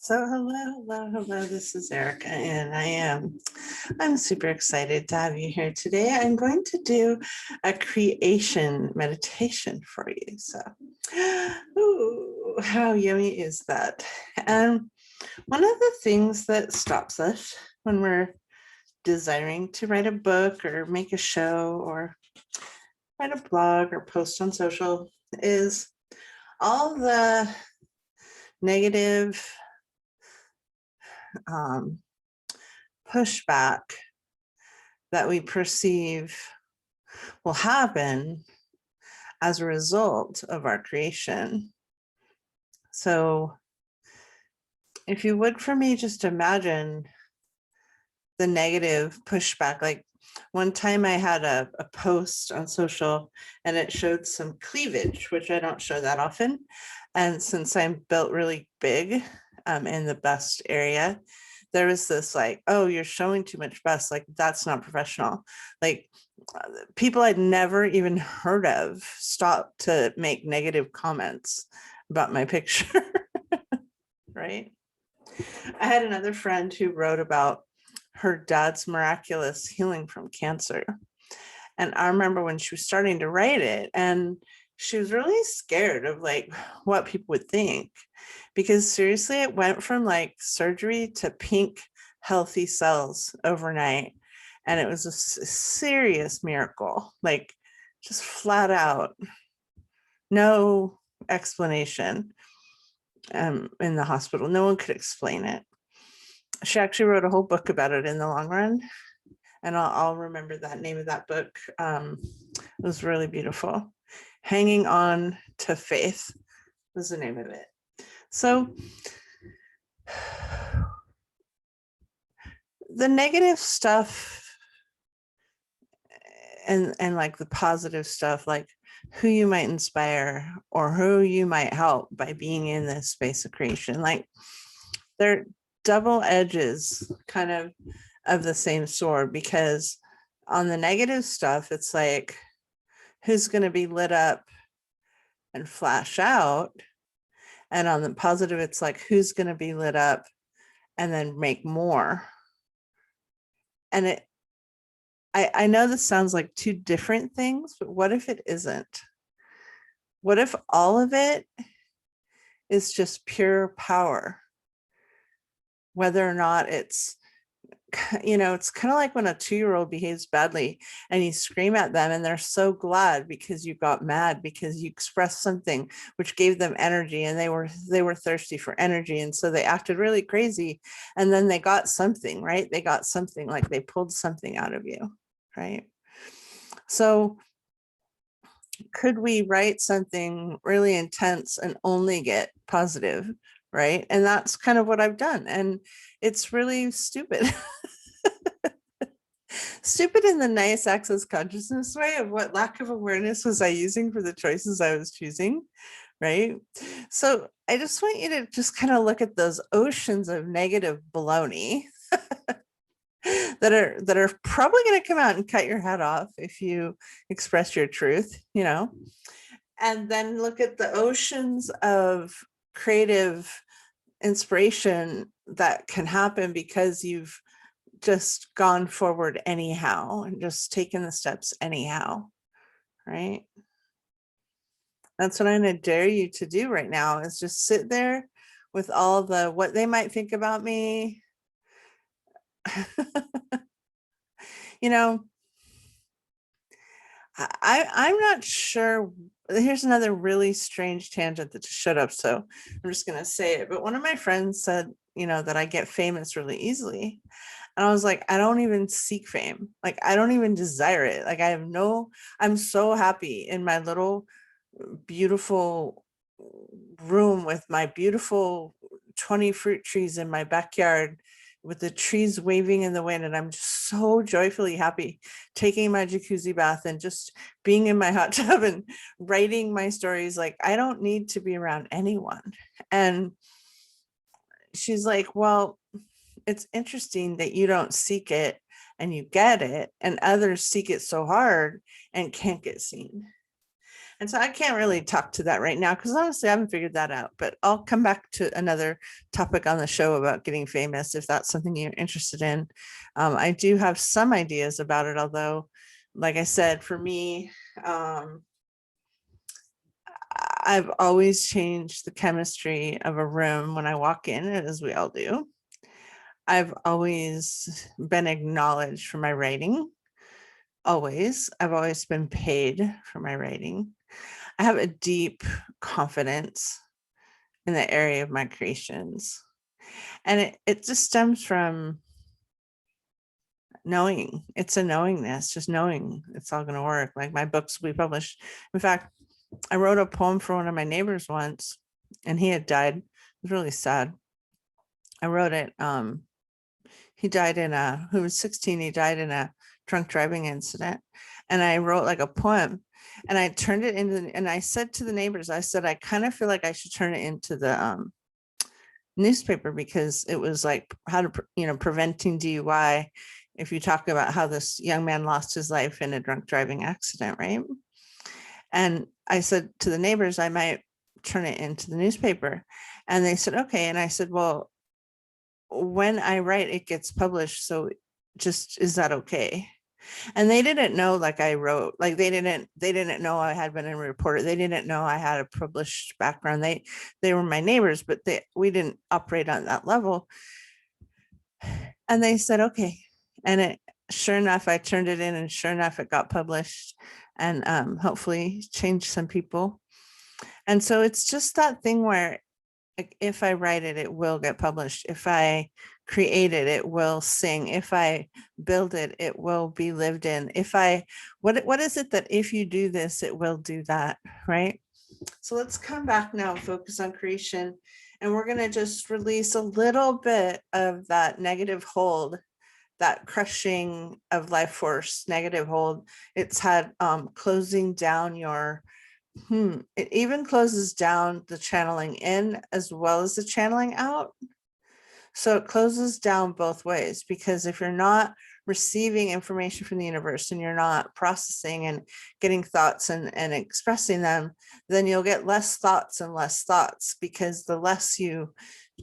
So hello. This is Erica, and I'm super excited to have you here today. I'm going to do a creation meditation for you. So, ooh, how yummy is that? And one of the things that stops us when we're desiring to write a book or make a show or write a blog or post on social is all the negative um, pushback that we perceive will happen as a result of our creation. So, if you would, for me, just imagine the negative pushback. Like one time I had a post on social and it showed some cleavage, which I don't show that often. And since I'm built really big in the bust area, there was this like, oh, you're showing too much bust. Like, that's not professional. Like, people I'd never even heard of stopped to make negative comments about my picture, right? I had another friend who wrote about her dad's miraculous healing from cancer. And I remember when she was starting to write it, and she was really scared of like what people would think, because seriously, it went from like surgery to pink, healthy cells overnight. And it was a serious miracle, like just flat out, no explanation in the hospital. No one could explain it. She actually wrote a whole book about it in the long run. And I'll remember that name of that book. It was really beautiful. Hanging On to Faith was the name of it. So the negative stuff and like the positive stuff, like who you might inspire or who you might help by being in this space of creation, like they're double edges kind of the same sword, because on the negative stuff, it's like, who's going to be lit up and flash out? And on the positive, it's like, who's going to be lit up and then make more? And I know this sounds like two different things, but what if it isn't? What if all of it is just pure power? Whether or not it's, it's kind of like when a 2-year-old behaves badly and you scream at them and they're so glad because you got mad because you expressed something which gave them energy, and they were thirsty for energy, and so they acted really crazy, and then they got something, right? They got something, like they pulled something out of you, right? So could we write something really intense and only get positive, right? And that's kind of what I've done, and it's really stupid. Stupid in the nice access consciousness way of what lack of awareness was I using for the choices I was choosing, right? So I just want you to just kind of look at those oceans of negative baloney that are probably going to come out and cut your head off if you express your truth, and then look at the oceans of creative inspiration that can happen because you've just gone forward anyhow and just taken the steps anyhow, right? That's what I'm going to dare you to do right now, is just sit there with all the what they might think about me. I'm not sure. Here's another really strange tangent that just showed up, so I'm just going to say it. But one of my friends said, that I get famous really easily. And I was like, I don't even seek fame. Like, I don't even desire it. Like, I'm so happy in my little beautiful room with my beautiful 20 fruit trees in my backyard, with the trees waving in the wind. And I'm just so joyfully happy taking my jacuzzi bath and just being in my hot tub and writing my stories. Like, I don't need to be around anyone. And she's like, well, it's interesting that you don't seek it and you get it, and others seek it so hard and can't get seen. And so I can't really talk to that right now because honestly, I haven't figured that out. But I'll come back to another topic on the show about getting famous if that's something you're interested in. I do have some ideas about it, although, like I said, for me, I've always changed the chemistry of a room when I walk in, as we all do. I've always been acknowledged for my writing. Always. I've always been paid for my writing. I have a deep confidence in the area of my creations. And it just stems from knowing. It's a knowingness, just knowing it's all going to work. Like my books will be published. In fact, I wrote a poem for one of my neighbors once, and he had died. It was really sad. I wrote it. He died who was 16, he died in a drunk driving incident. And I wrote like a poem and I turned it into, and I said to the neighbors, I said, I kind of feel like I should turn it into the newspaper because it was like how to, preventing DUI. If you talk about how this young man lost his life in a drunk driving accident, right? And I said to the neighbors, I might turn it into the newspaper. And they said, okay. And I said, well, when I write, it gets published. So just, is that okay? And they didn't know, like I wrote, like they didn't know I had been a reporter. They didn't know I had a published background. They were my neighbors, but we didn't operate on that level. And they said, okay. And sure enough, I turned it in and sure enough, it got published and hopefully changed some people. And so it's just that thing where if I write it, it will get published. If I create it, it will sing. If I build it, it will be lived in. What is it that if you do this, it will do that, right? So let's come back now and focus on creation. And we're going to just release a little bit of that negative hold, that crushing of life force, negative hold. It's had closing down your it even closes down the channeling in as well as the channeling out. So it closes down both ways, because if you're not receiving information from the universe and you're not processing and getting thoughts and expressing them, then you'll get less thoughts and less thoughts, because the less you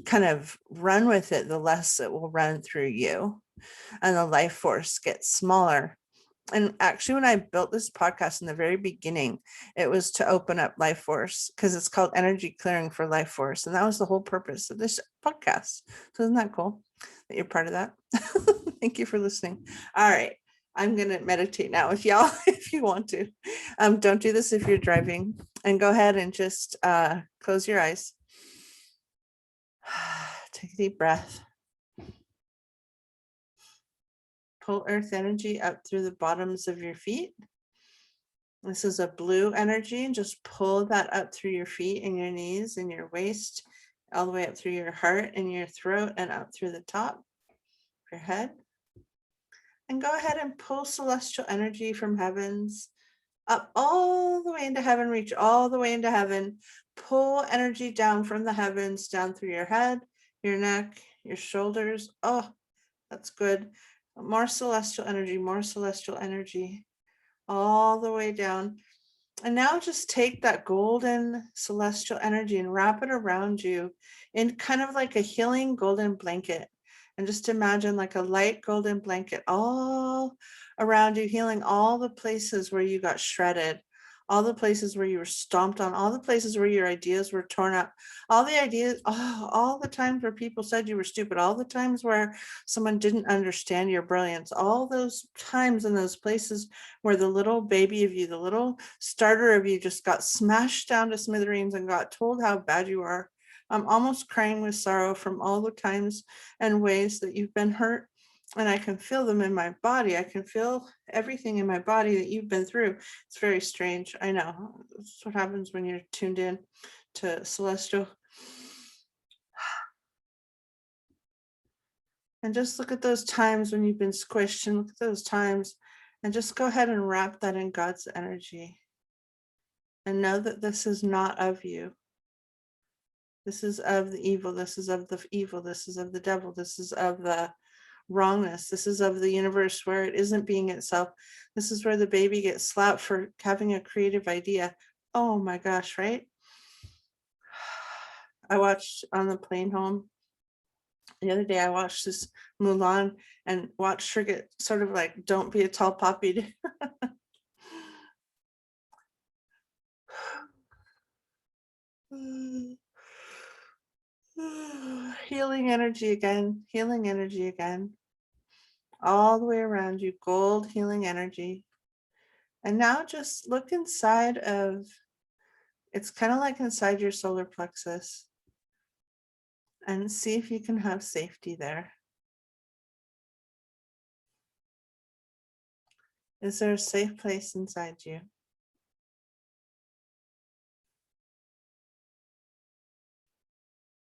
kind of run with it, the less it will run through you and the life force gets smaller. And actually, when I built this podcast in the very beginning, it was to open up life force, because it's called Energy Clearing for Life Force. And that was the whole purpose of this podcast. So isn't that cool that you're part of that? Thank you for listening. All right. I'm going to meditate now if y'all, if you want to. Don't do this if you're driving, and go ahead and just close your eyes. Take a deep breath. Pull earth energy up through the bottoms of your feet. This is a blue energy, and just pull that up through your feet and your knees and your waist, all the way up through your heart and your throat and up through the top of your head. And go ahead and pull celestial energy from heavens up all the way into heaven, reach all the way into heaven. Pull energy down from the heavens, down through your head, your neck, your shoulders. Oh, that's good. More celestial energy, all the way down. And now just take that golden celestial energy and wrap it around you in kind of like a healing golden blanket. And just imagine like a light golden blanket all around you, healing all the places where you got shredded, all the places where you were stomped on, all the places where your ideas were torn up, all the ideas, all the times where people said you were stupid, all the times where someone didn't understand your brilliance, all those times and those places where the little baby of you, the little starter of you just got smashed down to smithereens and got told how bad you are. I'm almost crying with sorrow from all the times and ways that you've been hurt. And I can feel them in my body. I can feel everything in my body that you've been through. It's very strange. I know. That's what happens when you're tuned in to celestial. And just look at those times when you've been squished, and look at those times, and just go ahead and wrap that in God's energy. And know that this is not of you. This is of the evil. This is of the evil. This is of the devil. This is of the wrongness. This is of the universe where it isn't being itself. This is where the baby gets slapped for having a creative idea. Oh my gosh, right? I watched on the plane home the other day, I watched this Mulan and watched her get sort of like, don't be a tall poppy. Healing energy again, healing energy again, all the way around you, gold healing energy. And now just look inside of, it's kind of like inside your solar plexus, and see if you can have safety there. Is there a safe place inside you?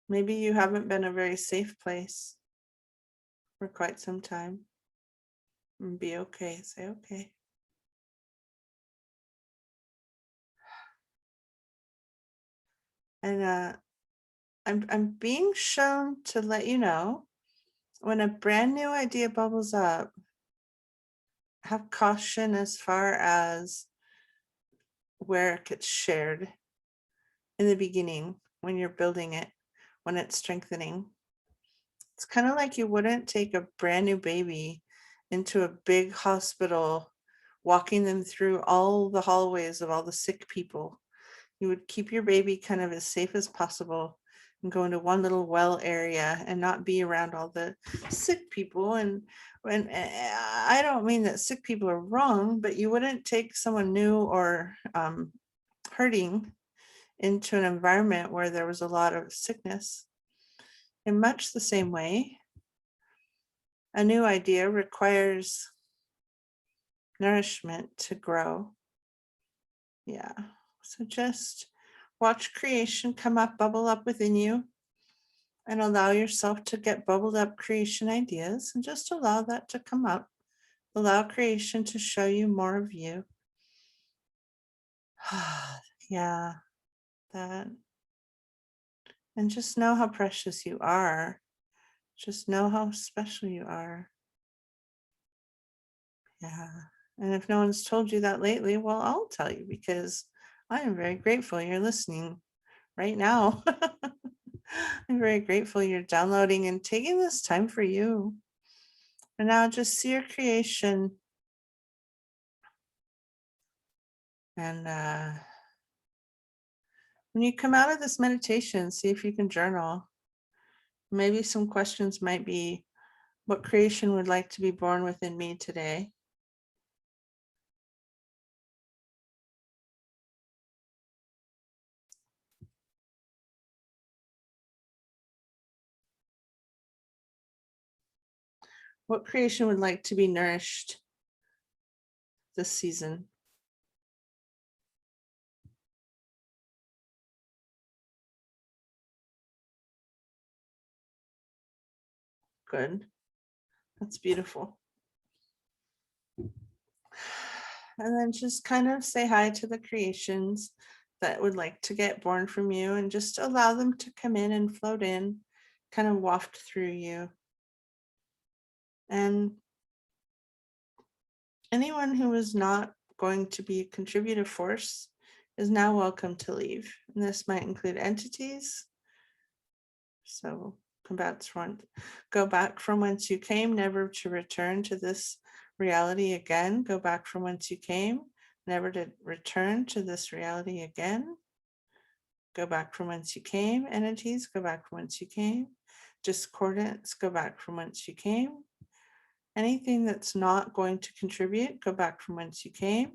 Maybe you haven't been a very safe place for quite some time. And be okay, say okay. And I'm being shown to let you know when a brand new idea bubbles up, have caution as far as where it gets shared in the beginning when you're building it, when it's strengthening. It's kind of like you wouldn't take a brand new baby into a big hospital, walking them through all the hallways of all the sick people. You would keep your baby kind of as safe as possible and go into one little well area and not be around all the sick people. And when I don't mean that sick people are wrong, but you wouldn't take someone new or hurting into an environment where there was a lot of sickness. In much the same way, a new idea requires nourishment to grow. Yeah. So just watch creation come up, bubble up within you, and allow yourself to get bubbled up creation ideas, and just allow that to come up. Allow creation to show you more of you. Yeah, that. And just know how precious you are. Just know how special you are. Yeah. And if no one's told you that lately, well, I'll tell you, because I am very grateful you're listening right now. I'm very grateful you're downloading and taking this time for you. And now just see your creation. And when you come out of this meditation, see if you can journal. Maybe some questions might be, what creation would like to be born within me today? What creation would like to be nourished this season? Good. That's beautiful. And then just kind of say hi to the creations that would like to get born from you, and just allow them to come in and float in, kind of waft through you. And anyone who is not going to be a contributive force is now welcome to leave. And this might include entities. So go back from whence you came, never to return to this reality again. Go back from whence you came, never to return to this reality again. Go back from whence you came. Entities, go back from whence you came. Discordance, go back from whence you came. Anything that's not going to contribute, go back from whence you came.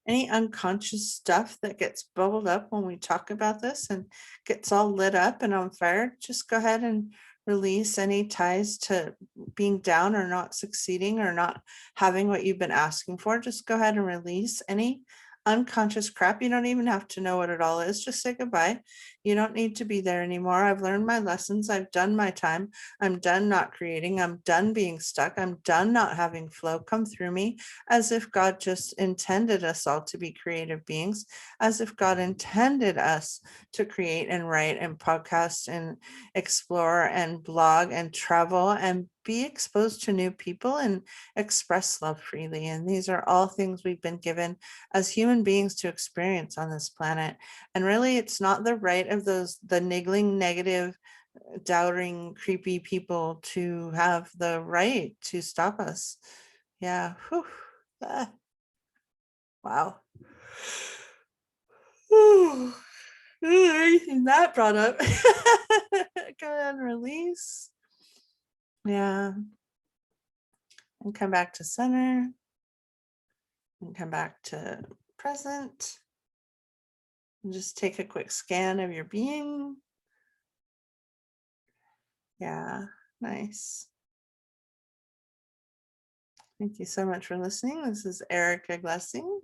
Any unconscious stuff that gets bubbled up when we talk about this and gets all lit up and on fire, just go ahead and release any ties to being down or not succeeding or not having what you've been asking for. Just go ahead and release any unconscious crap. You don't even have to know what it all is. Just say goodbye. You don't need to be there anymore. I've learned my lessons. I've done my time. I'm done not creating. I'm done being stuck. I'm done not having flow come through me, as if God just intended us all to be creative beings, as if God intended us to create and write and podcast and explore and blog and travel and be exposed to new people and express love freely. And these are all things we've been given as human beings to experience on this planet. And really, it's not the right of the niggling, negative, doubting, creepy people to have the right to stop us. Yeah. Whew. Ah, wow. Ooh. Everything that brought up. Go ahead and release. Yeah. And come back to center. And come back to present. And just take a quick scan of your being. Yeah. Nice. Thank you so much for listening. This is Erica Glessing.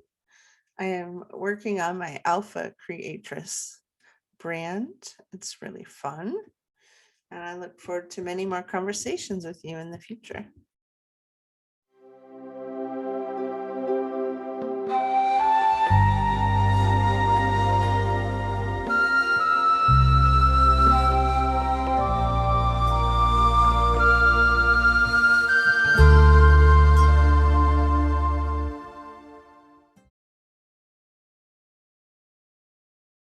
I am working on my Alpha Creatress brand. It's really fun. And I look forward to many more conversations with you in the future.